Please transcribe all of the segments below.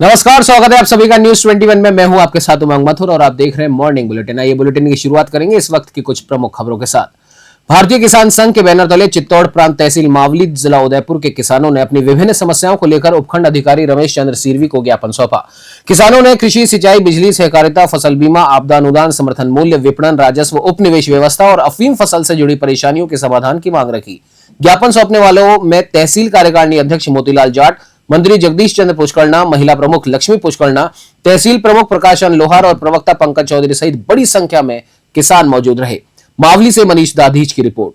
नमस्कार, स्वागत है आप सभी का न्यूज 21 में। मैं हूं आपके साथ उमंग मथुर और आप देख रहे हैं मॉर्निंग बुलेटिन। आइए बुलेटिन की शुरुआत करेंगे इस वक्त की कुछ प्रमुख खबरों के साथ। भारतीय किसान संघ के बैनर तले चित्तौड़ प्रांत तहसील मावली जिला उदयपुर के किसानों ने अपनी विभिन्न समस्याओं को लेकर उपखंड अधिकारी रमेश चंद्र सिरवी को ज्ञापन सौंपा। किसानों ने कृषि, सिंचाई, बिजली, सहकारिता, फसल बीमा, आपदा अनुदान, समर्थन मूल्य, विपणन, राजस्व, उपनिवेश व्यवस्था और अफीम फसल से जुड़ी परेशानियों के समाधान की मांग रखी। ज्ञापन सौंपने वालों में तहसील कार्यकारिणी अध्यक्ष मोतीलाल जाट, मंत्री जगदीश चंद्र पुष्करना, महिला प्रमुख लक्ष्मी पुष्करना, तहसील प्रमुख प्रकाशन लोहार और प्रवक्ता पंकज चौधरी सहित बड़ी संख्या में किसान मौजूद रहे। मावली से मनीष दाधीच की रिपोर्ट।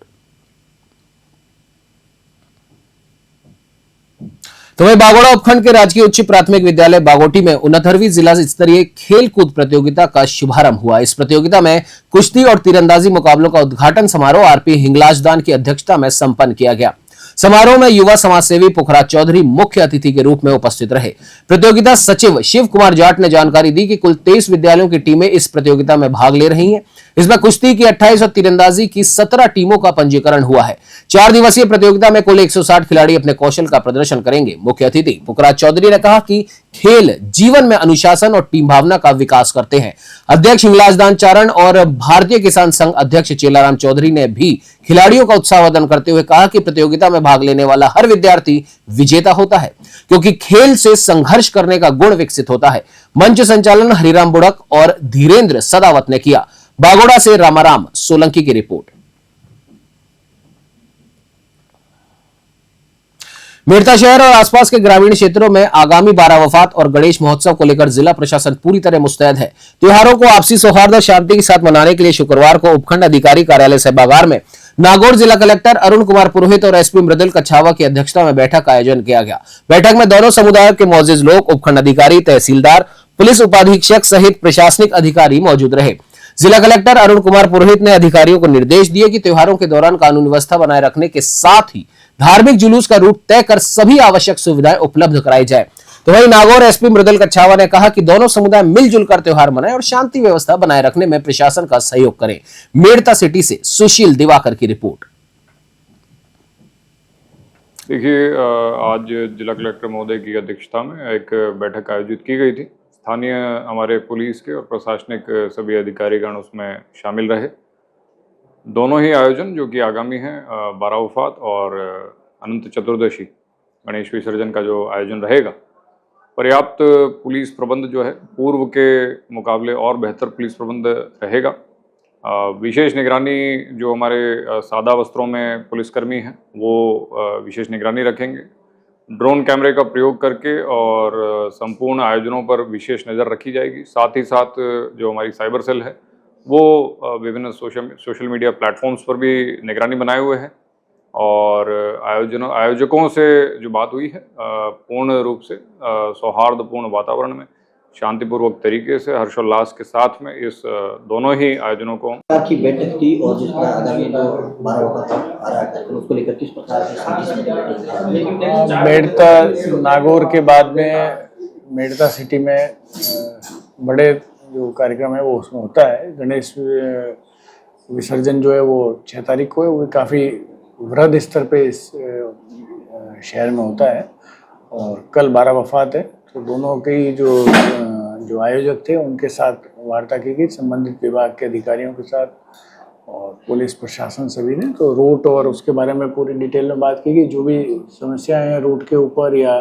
तो वहीं बागोड़ा उपखंड के राजकीय उच्च प्राथमिक विद्यालय बागोटी में 69वीं जिला स्तरीय खेल कूद प्रतियोगिता का शुभारंभ हुआ। इस प्रतियोगिता में कुश्ती और तीरंदाजी मुकाबलों का उद्घाटन समारोह आरपी हिंगलाजदान की अध्यक्षता में संपन्न किया गया। समारोह में युवा समाज सेवी पुखराज चौधरी मुख्य अतिथि के रूप में उपस्थित रहे। प्रतियोगिता सचिव शिव कुमार जाट ने जानकारी दी कि कुल 23 विद्यालयों की टीमें इस प्रतियोगिता में भाग ले रही हैं। इसमें कुश्ती की 28 और तीरंदाजी की 17 टीमों का पंजीकरण हुआ है। 4 दिवसीय प्रतियोगिता में कुल 160 खिलाड़ी अपने कौशल का प्रदर्शन करेंगे। मुख्य अतिथि पुखराज चौधरी ने कहा कि खेल जीवन में अनुशासन और टीम भावना का विकास करते हैं। अध्यक्ष हिंगलाजदान चारण और भारतीय किसान संघ अध्यक्ष चेलाराम चौधरी ने भी खिलाड़ियों का उत्साहवर्धन करते हुए कहा कि प्रतियोगिता में भाग लेने वाला हर विद्यार्थी विजेता होता है, क्योंकि खेल से संघर्ष करने का गुण विकसित होता है। मंच संचालन हरिराम बुड़क और धीरेन्द्र सदावत ने किया। बागोड़ा से रामाराम सोलंकी की रिपोर्ट। मेड़ता शहर और आसपास के ग्रामीण क्षेत्रों में आगामी बारावफात और गणेश महोत्सव को लेकर जिला प्रशासन पूरी तरह मुस्तैद है। त्योहारों को आपसी सौहार्द और शांति के साथ मनाने के लिए शुक्रवार को उपखंड अधिकारी कार्यालय सभागार में नागौर जिला कलेक्टर अरुण कुमार पुरोहित और एसपी मृदुल कछावा की अध्यक्षता में बैठक का आयोजन किया गया। बैठक में दोनों समुदायों के मौजूद लोग, उपखंड अधिकारी, तहसीलदार, पुलिस उपाधीक्षक सहित प्रशासनिक अधिकारी मौजूद रहे। जिला कलेक्टर अरुण कुमार पुरोहित ने अधिकारियों को निर्देश दिए कि त्योहारों के दौरान कानून व्यवस्था बनाए रखने के साथ ही धार्मिक जुलूस का रूट तय कर सभी आवश्यक सुविधाएं उपलब्ध कराई जाए। तो वहीं नागौर एसपी मृदुल कछावा ने कहा कि दोनों समुदाय मिलजुल कर त्योहार मनाएं और शांति व्यवस्था बनाए रखने में प्रशासन का सहयोग करें। मेड़ता सिटी से सुशील दिवाकर की रिपोर्ट। देखिए, आज जिला कलेक्टर महोदय की अध्यक्षता में एक बैठक आयोजित की गई थी। स्थानीय हमारे पुलिस के और प्रशासनिक सभी अधिकारीगण उसमें शामिल रहे। दोनों ही आयोजन जो कि आगामी हैं, बारावफात और अनंत चतुर्दशी गणेश विसर्जन का जो आयोजन रहेगा, पर्याप्त पुलिस प्रबंध जो है पूर्व के मुकाबले और बेहतर पुलिस प्रबंध रहेगा। विशेष निगरानी जो हमारे सादा वस्त्रों में पुलिसकर्मी हैं वो विशेष निगरानी रखेंगे। ड्रोन कैमरे का प्रयोग करके और संपूर्ण आयोजनों पर विशेष नज़र रखी जाएगी। साथ ही साथ जो हमारी साइबर सेल है वो विभिन्न सोशल मीडिया प्लेटफॉर्म्स पर भी निगरानी बनाए हुए हैं। और आयोजकों से जो बात हुई है, पूर्ण रूप से सौहार्दपूर्ण वातावरण में शांतिपूर्वक तरीके से हर्षोल्लास के साथ में इस दोनों ही आयोजनों को की बैठक थी। और जिस तरह आगामी जो 12 आ रहा है उसको लेकर किस प्रकार से मेड़ता नागौर के बाद में मेड़ता सिटी में बड़े जो कार्यक्रम है वो उसमें होता है। गणेश विसर्जन जो है वो 6 तारीख को है। वो काफ़ी वृहद स्तर पे इस शहर में होता है और कल बारावफात है। तो दोनों के जो आयोजक थे उनके साथ वार्ता की गई, संबंधित विभाग के अधिकारियों के साथ और पुलिस प्रशासन सभी ने। तो रूट और उसके बारे में पूरी डिटेल में बात की गई। जो भी समस्याएं हैं रूट के ऊपर या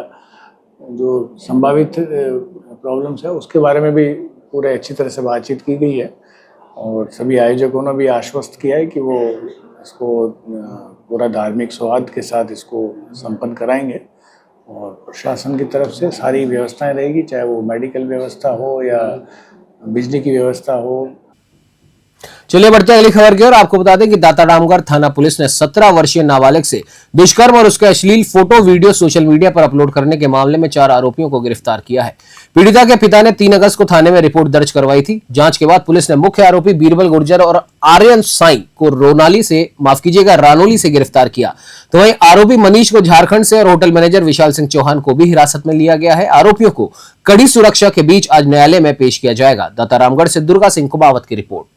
जो संभावित प्रॉब्लम्स है उसके बारे में भी पूरे अच्छी तरह से बातचीत की गई है। और सभी आयोजकों ने भी आश्वस्त किया है कि वो इसको पूरा धार्मिक सौहार्द के साथ इसको संपन्न कराएंगे। और प्रशासन की तरफ से सारी व्यवस्थाएं रहेगी, चाहे वो मेडिकल व्यवस्था हो या बिजली की व्यवस्था हो। चलिए बढ़ते हैं अगली खबर की ओर। आपको बता दें कि दातारामगढ़ थाना पुलिस ने 17 वर्षीय नाबालिग से दुष्कर्म और उसके अश्लील फोटो वीडियो सोशल मीडिया पर अपलोड करने के मामले में 4 आरोपियों को गिरफ्तार किया है। पीड़िता के पिता ने 3 अगस्त को थाने में रिपोर्ट दर्ज करवाई थी। जांच के बाद पुलिस ने मुख्य आरोपी बीरबल गुर्जर और आर्यन साई को रानोली से गिरफ्तार किया। तो वहीं आरोपी मनीष को झारखंड से और होटल मैनेजर विशाल सिंह चौहान को भी हिरासत में लिया गया है। आरोपियों को कड़ी सुरक्षा के बीच आज न्यायालय में पेश किया जाएगा। दातारामगढ़ से दुर्गा सिंह कुमावत की रिपोर्ट।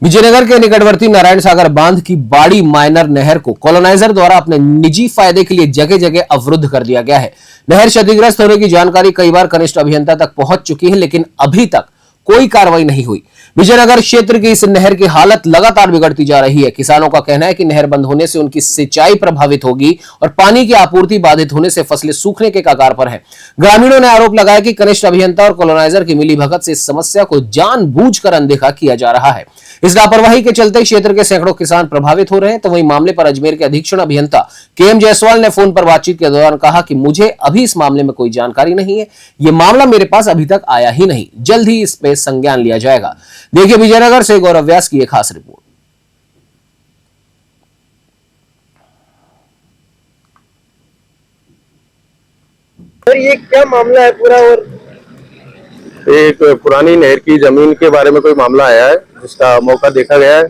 विजयनगर के निकटवर्ती नारायण सागर बांध की बाड़ी माइनर नहर को कॉलोनाइजर द्वारा अपने निजी फायदे के लिए जगह जगह अवरुद्ध कर दिया गया है। नहर क्षतिग्रस्त होने की जानकारी कई बार कनिष्ठ अभियंता तक पहुंच चुकी है, लेकिन अभी तक कोई कार्रवाई नहीं हुई। विजयनगर क्षेत्र की इस नहर की हालत लगातार बिगड़ती जा रही है। किसानों का कहना है कि नहर बंद होने से उनकी सिंचाई प्रभावित होगी और पानी की आपूर्ति बाधित होने से फसलें सूखने के कगार पर है। ग्रामीणों ने आरोप लगाया कि कनिष्ठ अभियंता और कॉलोनाइजर की मिलीभगत से इस समस्या को जानबूझकर अनदेखा किया जा रहा है। इस लापरवाही के चलते क्षेत्र के सैकड़ों किसान प्रभावित हो रहे हैं। तो वहीं मामले पर अजमेर के अधीक्षण अभियंता केएम जायसवाल ने फोन पर बातचीत के दौरान कहा कि मुझे अभी इस मामले में कोई जानकारी नहीं है, यह मामला मेरे पास अभी तक आया ही नहीं, जल्द ही इस पे संज्ञान लिया जाएगा। देखिए विजयनगर से गौरव व्यास की एक खास रिपोर्ट। सर ये क्या मामला है पूरा? और एक पुरानी नहर की जमीन के बारे में कोई मामला आया है जिसका मौका देखा गया है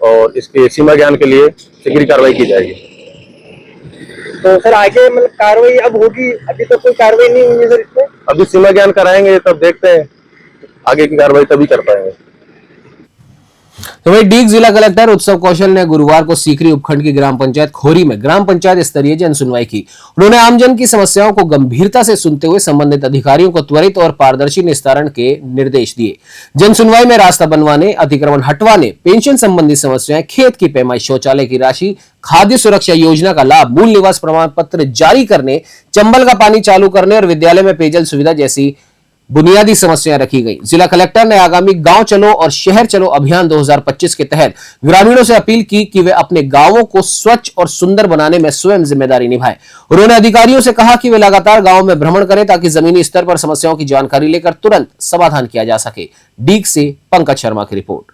और इसके सीमा ज्ञान के लिए शीघ्र कार्रवाई की जाएगी। तो सर आगे मतलब कार्रवाई अब होगी? अभी तो कोई कार्रवाई नहीं हुई है सर इसमें। अभी सीमा ज्ञान कराएंगे तब देखते हैं, आगे की कार्रवाई तभी कर पाएंगे। तो वही डीग जिला कलेक्टर उत्सव कौशल ने गुरुवार को सीकरी उपखंड की ग्राम पंचायत खोरी में ग्राम पंचायत स्तरीय जन सुनवाई की। उन्होंने आमजन की समस्याओं को गंभीरता से सुनते हुए संबंधित अधिकारियों को त्वरित और पारदर्शी निस्तारण के निर्देश दिए। जन सुनवाई में रास्ता बनवाने, अतिक्रमण हटवाने, पेंशन संबंधी समस्याएं, खेत की पैमाइश, शौचालय की राशि, खाद्य सुरक्षा योजना का लाभ, मूल निवास प्रमाण पत्र जारी करने, चंबल का पानी चालू करने और विद्यालय में पेयजल सुविधा जैसी बुनियादी समस्याएं रखी गई। जिला कलेक्टर ने आगामी गांव चलो और शहर चलो अभियान 2025 के तहत ग्रामीणों से अपील की कि वे अपने गांवों को स्वच्छ और सुंदर बनाने में स्वयं जिम्मेदारी निभाएं। उन्होंने अधिकारियों से कहा कि वे लगातार गांवों में भ्रमण करें ताकि जमीनी स्तर पर समस्याओं की जानकारी लेकर तुरंत समाधान किया जा सके। डीग से पंकज शर्मा की रिपोर्ट।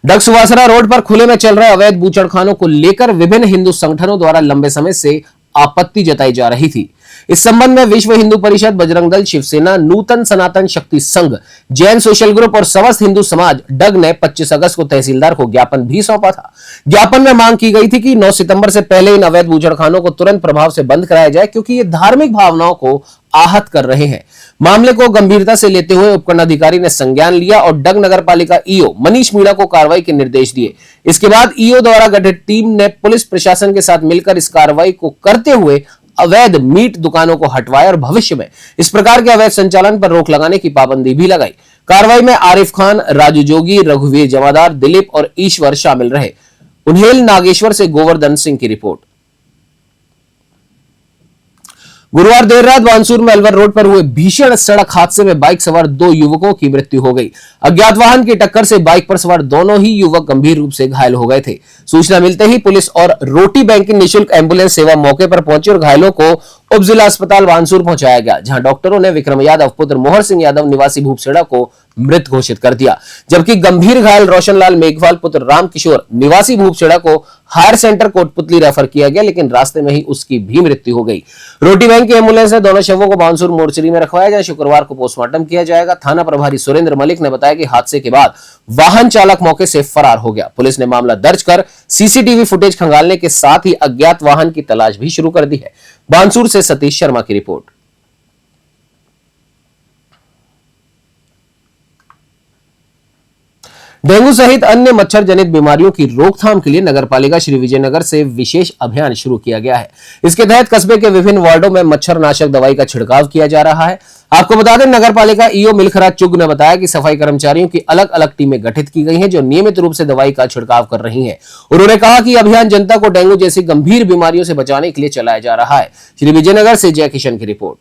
डग सुवासरा रोड पर खुले में चल रहे अवैध बूचड़खानों को लेकर विभिन्न हिंदू संगठनों द्वारा लंबे समय से आपत्ति जताई जा रही थी। इस संबंध में विश्व हिंदू परिषद, बजरंग दल, शिवसेना, नूतन सनातन शक्ति संघ, जैन सोशल ग्रुप और समस्त हिंदू समाज डग ने 25 अगस्त को तहसीलदार को ज्ञापन भी सौंपा था। ज्ञापन में मांग की गई थी कि 9 सितंबर से पहले इन अवैध बूचड़खानों को तुरंत प्रभाव से बंद कराया जाए, क्योंकि ये धार्मिक भावनाओं को आहत कर रहे हैं। मामले को गंभीरता से लेते हुए उपखंड अधिकारी ने संज्ञान लिया और डग नगर पालिका ईओ मनीष मीणा को कार्रवाई के निर्देश दिए। इसके बाद ईओ द्वारा गठित टीम ने पुलिस प्रशासन के साथ मिलकर इस कार्रवाई को करते हुए अवैध मीट दुकानों को हटवाया और भविष्य में इस प्रकार के अवैध संचालन पर रोक लगाने की पाबंदी भी लगाई। कार्रवाई में आरिफ खान, राजू जोगी, रघुवीर जमादार, दिलीप और ईश्वर शामिल रहे। उन्हेल नागेश्वर से गोवर्धन सिंह की रिपोर्ट। गुरुवार देर रात बानसूर में अलवर रोड पर हुए भीषण सड़क हादसे में बाइक सवार 2 युवकों की मृत्यु हो गई। अज्ञात वाहन की टक्कर से बाइक पर सवार दोनों ही युवक गंभीर रूप से घायल हो गए थे। सूचना मिलते ही पुलिस और रोटी बैंक की निःशुल्क एम्बुलेंस सेवा मौके पर पहुंची और घायलों को उप जिला अस्पताल बानसूर पहुंचाया गया, जहां डॉक्टरों ने विक्रम यादव पुत्र मोहर सिंह यादव निवासी भूपसेड़ा को मृत घोषित कर दिया, जबकि गंभीर घायल रोशनलाल मेघवाल पुत्र रामकिशोर निवासी भूपसेड़ा को हायर सेंटर कोटपुतली रेफर किया गया, लेकिन रास्ते में ही उसकी भी मृत्यु हो गई। रोटी बैंक की एम्बुलेंस ने दोनों शवों को बानसूर मोर्चरी में रखवाया, जहां शुक्रवार को पोस्टमार्टम किया जाएगा। थाना प्रभारी सुरेंद्र मलिक ने बताया कि हादसे के बाद वाहन चालक मौके से फरार हो गया। पुलिस ने मामला दर्ज कर सीसीटीवी फुटेज खंगालने के साथ ही अज्ञात वाहन की तलाश भी शुरू कर दी है। बानसूर से सतीश शर्मा की रिपोर्ट। डेंगू सहित अन्य मच्छर जनित बीमारियों की रोकथाम के लिए नगरपालिका श्री विजयनगर से विशेष अभियान शुरू किया गया है। इसके तहत कस्बे के विभिन्न वार्डों में मच्छर नाशक दवाई का छिड़काव किया जा रहा है। आपको बता दें, नगरपालिका ईओ मिल्खराज चुग ने बताया कि सफाई कर्मचारियों की अलग अलग टीमें गठित की गई हैं, जो नियमित रूप से दवाई का छिड़काव कर रही हैं। उन्होंने कहा कि अभियान जनता को डेंगू जैसी गंभीर बीमारियों से बचाने के लिए चलाया जा रहा है। श्री विजयनगर से जय किशन की रिपोर्ट।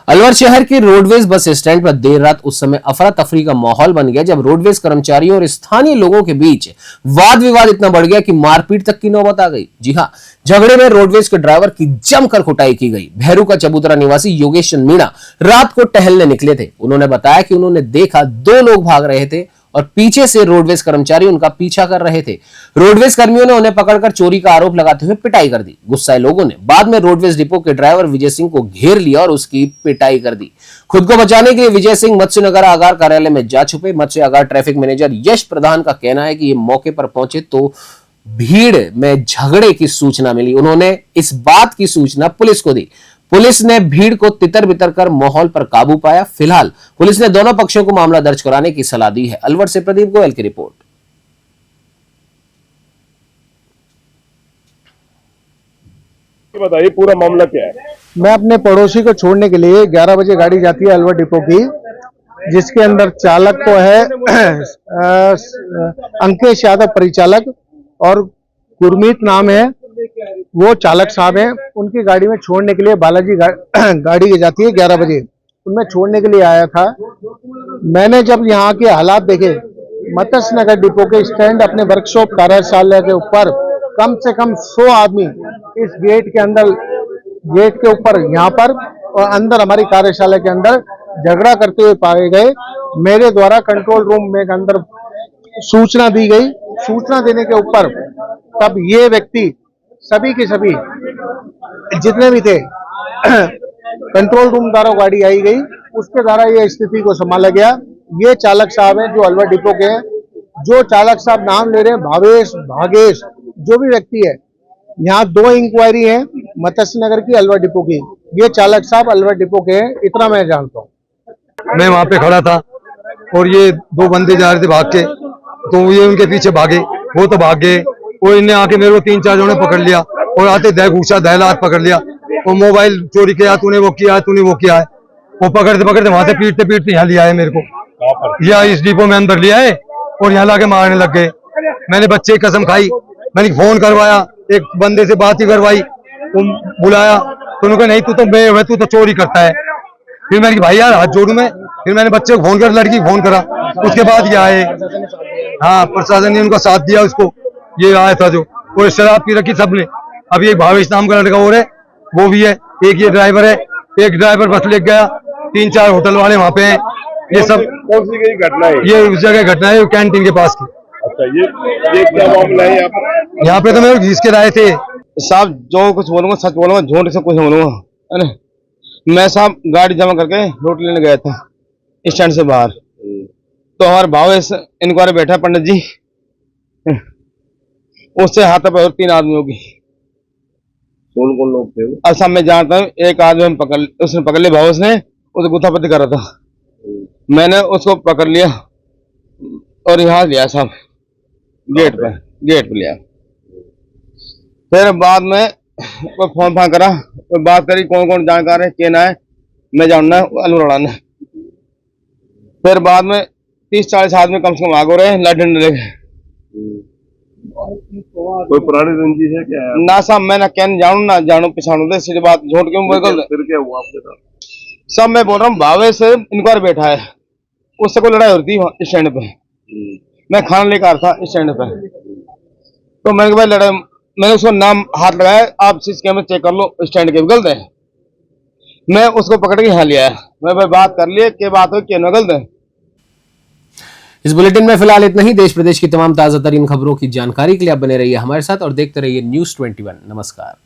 अलवर शहर के रोडवेज बस स्टैंड पर देर रात उस समय अफरा तफरी का माहौल बन गया जब रोडवेज कर्मचारियों और स्थानीय लोगों के बीच वाद विवाद इतना बढ़ गया कि मारपीट तक की नौबत आ गई। जी हां, झगड़े में रोडवेज के ड्राइवर की जमकर कुटाई की गई। भैरू का चबूतरा निवासी योगेश चंद मीणा रात को टहलने निकले थे। उन्होंने बताया कि उन्होंने देखा 2 लोग भाग रहे थे और पीछे से रोडवेज कर्मचारी उनका पीछा कर रहे थे। रोडवेज कर्मियों ने उन्हें पकड़कर चोरी का आरोप लगाते हुए पिटाई कर दी। गुस्साए लोगों ने बाद में रोडवेज डिपो के ड्राइवर विजय सिंह को घेर लिया और उसकी पिटाई कर दी। खुद को बचाने के लिए विजय सिंह मत्स्यनगर आगार कार्यालय में जा छुपे। मत्स्य आगार ट्रैफिक मैनेजर यश प्रधान का कहना है कि ये मौके पर पहुंचे तो भीड़ में झगड़े की सूचना मिली। उन्होंने इस बात की सूचना पुलिस को दी। पुलिस ने भीड़ को तितर बितर कर माहौल पर काबू पाया। फिलहाल पुलिस ने दोनों पक्षों को मामला दर्ज कराने की सलाह दी है। अलवर से प्रदीप गोयल की रिपोर्ट। बताइए पूरा मामला क्या है। मैं अपने पड़ोसी को छोड़ने के लिए 11 बजे गाड़ी जाती है अलवर डिपो की, जिसके अंदर चालक तो है अंकेश यादव परिचालक और गुरमीत नाम है, वो चालक साहब हैं। उनकी गाड़ी में छोड़ने के लिए बालाजी गाड़ी जाती है 11 बजे, उनमें छोड़ने के लिए आया था। मैंने जब यहाँ के हालात देखे, मत्स्य नगर डिपो के स्टैंड अपने वर्कशॉप कार्यशाला के ऊपर कम से कम 100 आदमी इस गेट के अंदर, गेट के ऊपर यहाँ पर और अंदर हमारी कार्यशाला के अंदर झगड़ा करते हुए पाए गए। मेरे द्वारा कंट्रोल रूम में अंदर सूचना दी गई। सूचना देने के ऊपर तब ये व्यक्ति सभी के सभी जितने भी थे कंट्रोल रूम द्वारा गाड़ी आई गई, उसके द्वारा ये स्थिति को संभाला गया। ये चालक साहब हैं जो अलवर डिपो के हैं। जो चालक साहब नाम ले रहे हैं भावेश, भागेश, जो भी व्यक्ति है, यहाँ 2 इंक्वायरी है मत्स्य नगर की, अलवर डिपो की। ये चालक साहब अलवर डिपो के हैं, इतना मैं जानता हूँ। मैं वहां पे खड़ा था और ये 2 बंदे जा रहे थे भाग के, तो ये उनके पीछे भागे, वो तो भाग गए। वो इन्हें आके मेरे को 3-4 जनों ने पकड़ लिया और आते दह घूसा दहलात पकड़ लिया। वो मोबाइल चोरी किया, तूने वो किया है, तूने वो किया है। वो पकड़ते पकड़ते वहां से पीटते पीटते यहाँ लिया है मेरे को, यहाँ इस डिपो में अंदर लिया है और यहाँ लाके मारने लग गए। मैंने बच्चे की कसम खाई, मैंने फोन करवाया, एक बंदे से बात ही करवाई, बुलाया तो उन्होंने कहा नहीं तू तो चोरी करता है। फिर मैंने भाई यार हाथ जोड़ू मैं, फिर मैंने बच्चे को फोन कर, लड़की को फोन करा, उसके बाद ये आए। हाँ, प्रशासन ने उनका साथ दिया। उसको ये आया था जो, वो शराब पी रखी सबने। अभी एक भावेश नाम का लड़का और है, वो भी है। एक ये ड्राइवर है, एक ड्राइवर बस ले गया। 3-4 होटल वाले वहाँ पे हैं। ये सब कौन सी घटना है? ये उस जगह घटना है कैंटीन के पास की। अच्छा, ये क्या मामला है यहाँ पे? तो मेरे घीस के लाए थे साहब, जो कुछ बोलूंगा सच बोलूंगा, झूठ से कुछ बोलूंगा, है ना। मैं साहब गाड़ी जमा करके रोटी लेने गया था स्टैंड से बाहर, तो हमारे भावेश इंक्वायरी बैठा पंडित जी, उससे हाथ पर 3 आदमी होगी। कौन लोग थे वो? अब सब मैं जानता हूँ। एक आदमी उसने पकड़ लिया, भावेश ने, उसे गुत्थापत्ती कर रहा था। मैंने उसको पकड़ लिया और यहाँ लिया साहब, गेट पे लिया। फिर बाद में कोई फोन करा, कोई बात करी, कौन कौन जानकार है, केना है, मैं जानना है अलवर उड़ाना। फिर बाद में 30-40 आदमी कम से कम आगे रहे, लड़ने लगे। कोई पुरानी रंजिश है क्या? ना साहब, मैं ना कहने जानू पिछाणू दे, सीधी बात झूठ क्यों बोल। फिर क्या हुआ आपके साथ? सब मैं बोल रहा हूँ, भावे से इंक्वायरी बैठा है, उससे कोई लड़ाई होती है स्टैंड पे। मैं खाना लेकर आ रहा था स्टैंड पे, तो मैंने भाई लड़ाई, मैंने उसको नाम हाथ लगाया, आप सीसी कैमरे चेक कर लो स्टैंड के गलत है। मैं उसको पकड़ के यहाँ लिया, मैं भाई बात कर लिए, क्या बात हो, क्या न गलत है। इस बुलेटिन में फिलहाल इतना ही। देश प्रदेश की तमाम ताजा तरीन खबरों की जानकारी के लिए आप बने रहिए हमारे साथ और देखते रहिए न्यूज़ 21। नमस्कार।